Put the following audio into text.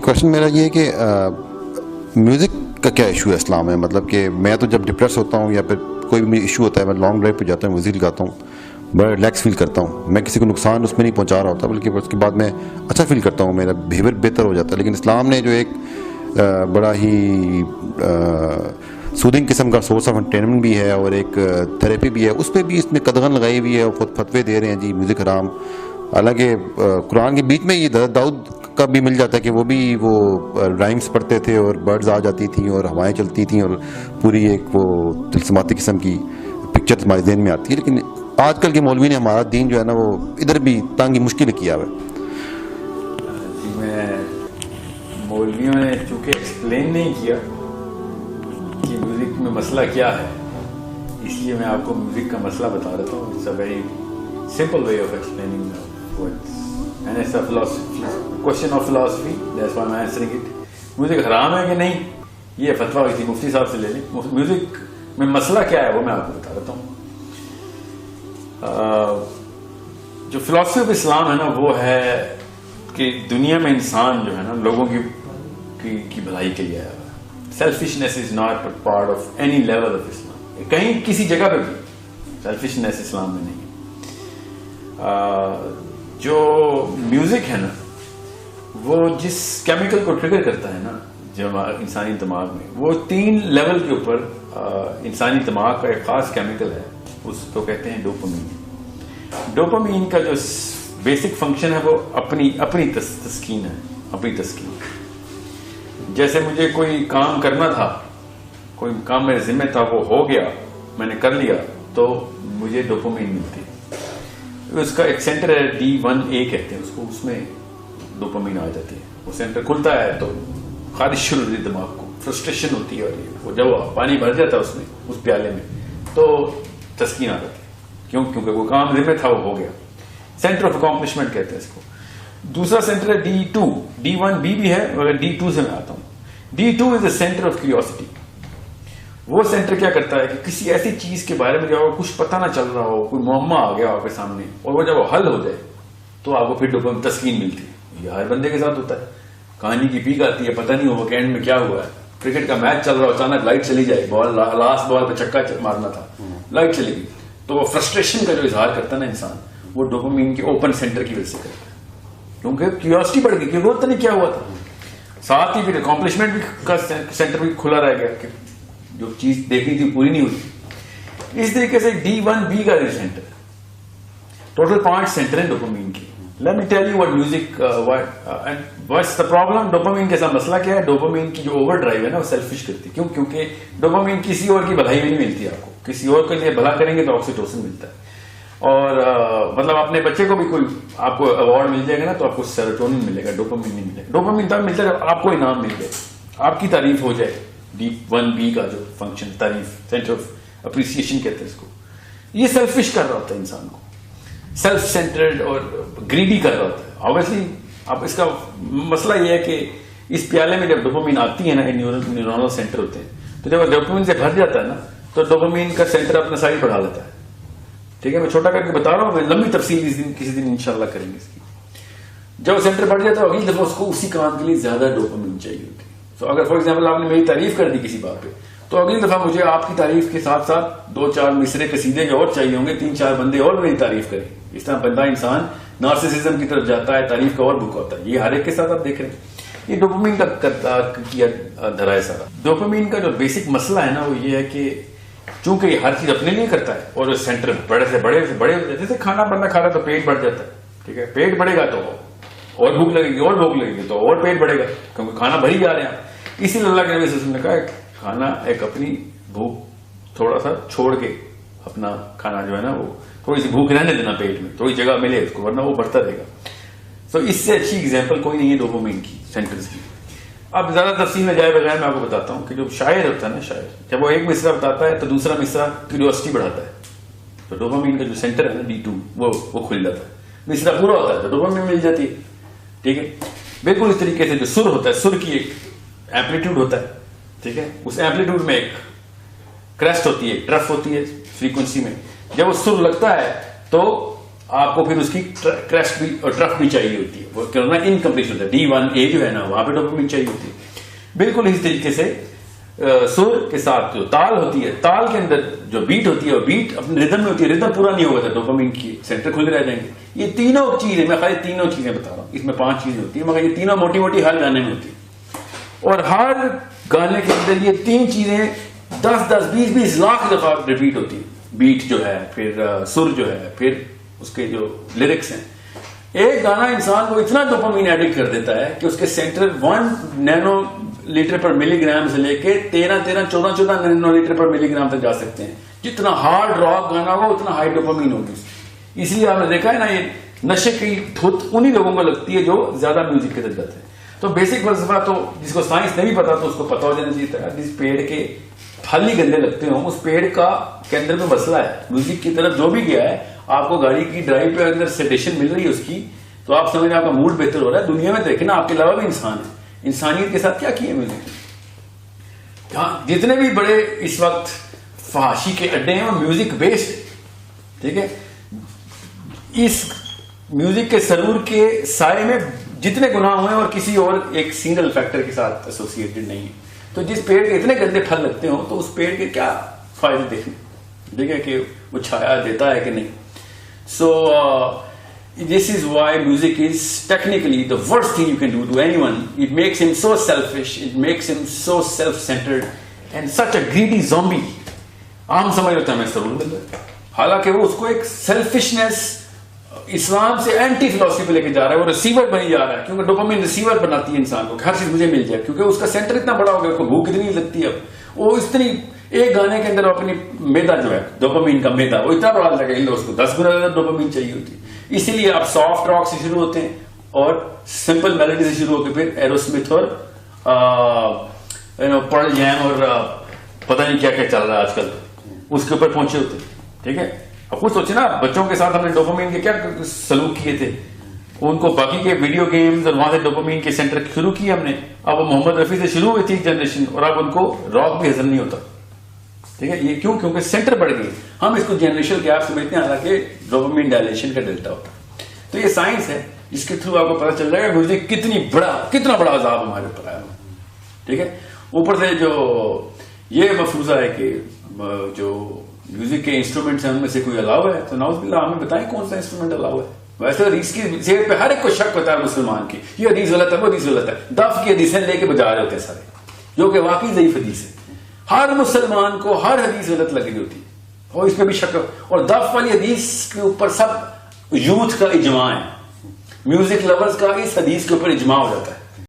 Question मेरा ये है कि म्यूज़िक का क्या इशू है इस्लाम में? मतलब कि मैं तो जब डिप्रेस होता हूँ या फिर कोई भी इशू होता है, मैं लॉन्ग ड्राइव पे जाता हूँ, म्यूज़िक लगाता हूँ, बड़ा रिलैक्स फील करता हूँ। मैं किसी को नुकसान उसमें नहीं पहुँचा रहा होता, बल्कि उसके बाद मैं अच्छा फील करता हूँ, मेरा बिहेवियर बेहतर हो जाता है। लेकिन इस्लाम ने जो एक बड़ा ही सूदिंग किस्म का सोर्स ऑफ एंटरटेनमेंट भी है और एक थेरेपी भी है, उस पर भी इसमें कदगन लगाई हुई है और खुद फतवे दे रहे हैं जी म्यूज़िक हराम। हालांकि कुरान के बीच में ये दाऊद का भी मिल जाता है कि वो राइम्स पढ़ते थे और बर्ड्स आ जाती थी और हवाएं चलती थी और पूरी एक वो तिलस्माती किस्म की पिक्चर हमारे ज़हन में आती है। लेकिन आजकल के मौलवी ने हमारा दीन जो है ना वो इधर भी तंगी मुश्किल किया हुआ है। मौलवियों ने चूंकि एक्सप्लेन नहीं किया कि म्यूजिक में मसला क्या है, इसलिए मैं आपको म्यूजिक का मसला बता देता हूँ। It's a very simple way of explaining words and it's a philosophy, question of philosophy, that's why I am answering it. Music हराम है कि नहीं, ये फतवा किसी मुफ्ती साहब से ले लें। म्यूजिक में मसला क्या है वो मैं आपको बता देता हूँ। जो फिलॉसफी ऑफ इस्लाम है ना वो है कि दुनिया में इंसान जो है ना लोगों की भलाई के लिए आया है। Selfishness is not part of any level of Islam. कहीं किसी जगह पे भी सेल्फिशनेस इस्लाम में नहीं है। जो म्यूजिक है ना वो जिस केमिकल को ट्रिगर करता है ना जो इंसानी दिमाग में, वो 3 लेवल के ऊपर इंसानी दिमाग का एक खास केमिकल है, उसको कहते हैं डोपामीन। डोपामीन का जो बेसिक फंक्शन है वो अपनी तस्कीन है, अपनी तस्कीन। जैसे मुझे कोई काम करना था, कोई काम मेरे जिम्मे था, वो हो गया, मैंने कर लिया, तो मुझे डोपामीन मिलती है। उसका एक सेंटर है D1A कहते हैं उसको, उसमें डोपामीन आ जाती है। वो सेंटर खुलता है तो खारिश शुरू होती है दिमाग को, फ्रस्ट्रेशन होती है, और वो जब पानी भर जाता है उसमें, उस प्याले में, तो तस्कीन आ जाती है। क्योंकि वो काम जिम्मे था वो हो गया। सेंटर ऑफ अकॉम्प्लिशमेंट कहते हैं इसको। दूसरा सेंटर है D2, D1B भी है मगर D2 से मैं आता हूं। D2 is the centre of curiosity. वो सेंटर क्या करता है कि किसी ऐसी चीज के बारे में जो आपको कुछ पता ना चल रहा हो, कोई मुअम्मा आ गया आपके सामने, और वो जब वो हल हो जाए तो आपको फिर डोपामीन तस्कीन मिलती है। ये हर बंदे के साथ होता है। कहानी की पीक आती है, पता नहीं हो कि एंड में क्या हुआ है। क्रिकेट का मैच चल रहा हो, अचानक लाइट चली जाए, बॉल लास्ट बॉल पे छक्का मारना था, लाइट चली गई, तो वो फ्रस्ट्रेशन का जो इजहार करता है ना इंसान, वो डोपामीन के ओपन सेंटर की वजह से करता है। क्योंकि क्यूरियोसिटी बढ़ गई, क्योंकि पता नहीं क्या हुआ था। साथ ही फिर अकॉम्प्लिशमेंट भी का सेंटर भी खुला रह गया कि जो चीज देखनी थी पूरी नहीं हुई। इस तरीके से D1B का सेंटर, टोटल 5 सेंटर है डोपामीन की। Let me tell you what music what's the problem. Dopamine के साथ मसला क्या है? डोपामीन की जो ओवर ड्राइव है ना वो सेल्फिश करती है। क्यों? क्योंकि डोपामीन किसी और की भलाई भी नहीं मिलती आपको। किसी और के लिए भला करेंगे तो ऑक्सीटोसिन मिलता है। और मतलब अपने बच्चे को भी कोई आपको अवार्ड मिल जाएगा ना तो आपको सेरोटोनिन मिलेगा, डोपामीन नहीं मिलेगा। डोपामीन तब मिलता है जब आपको इनाम मिल जाए, आपकी तारीफ हो जाए। D1B का जो फंक्शन, तारीफ, सेंटर ऑफ अप्रिसिएशन कहते हैं इसको, ये सेल्फिश कर रहा होता है इंसान को, सेल्फ सेंटर्ड और ग्रीडी कर रहा होता है। ऑब्वियसली अब इसका मसला ये है कि इस प्याले में जब डोपामीन आती है ना, न्यूरोनल सेंटर होते हैं, तो जब डोपामीन से भर जाता है ना तो डोपामीन का सेंटर अपना साइड बढ़ा लेता है। ठीक है, मैं छोटा करके बता रहा हूं, मैं लंबी तफसील किसी दिन इंशाल्लाह करेंगे इसकी। जब सेंटर बढ़ जाता है अगली दफा उसको उसी काम के लिए ज्यादा डोपामीन चाहिए होती है। तो अगर फॉर एग्जांपल आपने मेरी तारीफ कर दी किसी बात पे, तो अगली दफा मुझे आपकी तारीफ के साथ साथ 2-4 मिसरे कसीदे के और चाहिए होंगे, 3-4 बंदे और मेरी तारीफ करें। इस तरह बंदा इंसान नार्सिसिज्म की तरफ जाता है, तारीफ का और भूखा होता है। ये हर एक के साथ आप देख रहे हैं, ये डोपामीन का किया धरा है सारा। डोपामीन का जो बेसिक मसला है ना वो ये है कि चूंकि ये हर चीज अपने लिए करता है और सेंटर बड़े से बड़े जैसे खाना बंदा खा रहा है तो पेट बढ़ जाता है। ठीक है, पेट बढ़ेगा तो और भूख लगेगी, और भूख लगेगी तो और पेट बढ़ेगा, क्योंकि खाना भरी जा रहे हैं। इसीलिए अल्लाह के नबी सल्लल्लाहु अलैहि वसल्लम ने कहा खाना एक अपनी भूख थोड़ा सा छोड़ के अपना खाना जो है ना वो थोड़ी सी भूख रहने देना पेट में, थोड़ी जगह मिले उसको, वरना वो बढ़ता रहेगा। तो इससे अच्छी एग्जाम्पल कोई नहीं है डोपामीन की, सेंटर्स की। अब ज्यादा तफसील में जाए बगैर मैं आपको बताता हूँ कि जो शायर होता है ना, शायर जब वो एक मिसरा बताता है तो दूसरा मिसरा क्यूरियोसिटी बढ़ाता है, तो डोपामीन का जो सेंटर है ना D2 वो खुल जाता है। मिसरा पूरा होता है तो डोपामीन मिल जाती है। ठीक है, बिल्कुल इस तरीके से जो सुर होता है, सुर की एक एम्पलीट्यूड होता है। ठीक है, उस एम्पलीट्यूड में एक क्रेस्ट होती है, ट्रफ होती है फ्रीक्वेंसी में। जब वो सुर लगता है तो आपको फिर उसकी क्रेस्ट भी और ट्रफ भी चाहिए होती है, वो क्या होता है इनकम्प्लीट होता है, D1A जो है ना वहां पे डोपामिन चाहिए होती है। बिल्कुल इस तरीके से सुर के साथ जो ताल होती है, ताल के अंदर जो बीट होती है, और बीट अपने रिदम में होती है, रिदम पूरा नहीं होगा तो डोपामिन की सेंटर खुले रह जाएंगे। ये तीनों चीजें, मैं खाली तीनों चीजें बता रहा हूँ, इसमें 5 चीजें होती है, मगर ये तीनों मोटी मोटी हर गाने में होती है। और हर गाने के अंदर ये 3 चीजें 10-10, 20-20 लाख दफा रिपीट होती है। बीट जो है, फिर सुर जो है, फिर उसके जो लिरिक्स हैं। एक गाना इंसान को इतना डोपामिन एडिक्ट कर देता है कि उसके सेंटर 1 नैनो लीटर पर मिलीग्राम से लेके 13-14 नैनो लीटर पर मिलीग्राम तक जा सकते हैं। जितना हार्ड रॉक गाना होगा उतना हाई डोपामिन होगी। इसलिए आपने देखा है ना, ये नशे की धुत उन्हीं लोगों को लगती है जो ज्यादा म्यूजिक के तरफ जाते हैं। तो बेसिक फलसफा तो जिसको साइंस नहीं पता तो उसको पता हो जाना चाहिए। जिस पेड़ के फल ही गंदे लगते हो, उस पेड़ का के अंदर में मसला है। म्यूजिक की तरफ जो भी गया है, आपको गाड़ी की ड्राइव पे अंदर सेडेशन मिल रही है उसकी, तो आप समझ आपका मूड बेहतर हो रहा है। दुनिया में देखना, आपके अलावा भी इंसान है, इंसानियत के साथ क्या किया म्यूजिक। हाँ, जितने भी बड़े इस वक्त फहाशी के अड्डे हैं वो म्यूजिक बेस्ड है, ठीक है। इस म्यूजिक के सरूर के साए में जितने गुनाह हुए और किसी और एक सिंगल फैक्टर के साथ एसोसिएटेड नहीं है। तो जिस पेड़ के इतने गंदे फल लगते हो तो उस पेड़ के क्या फायदे देखने, ठीक है, कि वो छाया देता है कि नहीं। सो this is why music is technically the worst thing you can do to anyone. It makes him so selfish, it makes him so self-centered and such a greedy zombie. आम समझ लेते हैं मैं जरूर मिल रहा है, हालांकि वो उसको एक सेल्फिशनेस इस्लाम से एंटी फिलोसफी पे लेके जा रहा है। वो रिसीवर बनी जा रहा है, क्योंकि डोपामिन रिसीवर बनाती है इंसान को, हर चीज मुझे मिल जाए, क्योंकि उसका सेंटर इतना बड़ा हो गया, उसको भूख इतनी लगती है। अब वो इतनी एक गाने के अंदर अपनी मैदा जो है, डोपामिन का मैदा, वो इतना बड़ा लगेगा, उसको 10 गुना ज्यादा डोपामिन चाहिए होती है। इसीलिए आप सॉफ्ट रॉक से शुरू होते हैं और सिंपल मेलोडी से शुरू होकर फिर एरोस्मिथ और पर्ल जैम और पता नहीं क्या क्या चल रहा है आजकल, उसके ऊपर पहुंचे होते हैं, ठीक है। अब कुछ सोचे ना, बच्चों के साथ हमने डोपामिन के क्या सलूक किए थे, उनको बाकी के वीडियो गेम्स और वहां से डोपामिन के सेंटर शुरू किए हमने। अब वो मोहम्मद रफी से शुरू हुई थी जनरेशन, और अब उनको रॉक भी हजम नहीं होता, ठीक है। ये क्यों? क्योंकि सेंटर बढ़ गई। हम इसको जनरेशनल गैप समझते हैं, हालांकि डोपामिन डायलेशन का डेल्टा होता है। तो ये साइंस है, जिसके थ्रू आपको पता चल जाएगा म्यूजिक कितना बड़ा अजाब हमारे ऊपर आया, ठीक है। ऊपर से जो ये मफरूजा है कि जो म्यूजिक के इंस्ट्रूमेंट्स हैं उनमें से कोई अलाव है, तो नाउज़ुबिल्लाह हमें बताएं कौन सा इंस्ट्रूमेंट अलाव है। वैसे हदीस की सेहत पे हर एक को शक होता है मुसलमान की, ये हदीस गलत है, वो हदीस गलत है। दफ की हदीसें लेके बजा रहे होते हैं सारे, जो कि वाकई ज़ईफ हदीस है। हर मुसलमान को हर हदीस गलत लगी होती है और इसमें भी शक। और दफ वाली हदीस के ऊपर सब यूथ का इजमा है, म्यूजिक लवर्स का इस हदीस के ऊपर इजमा हो जाता है।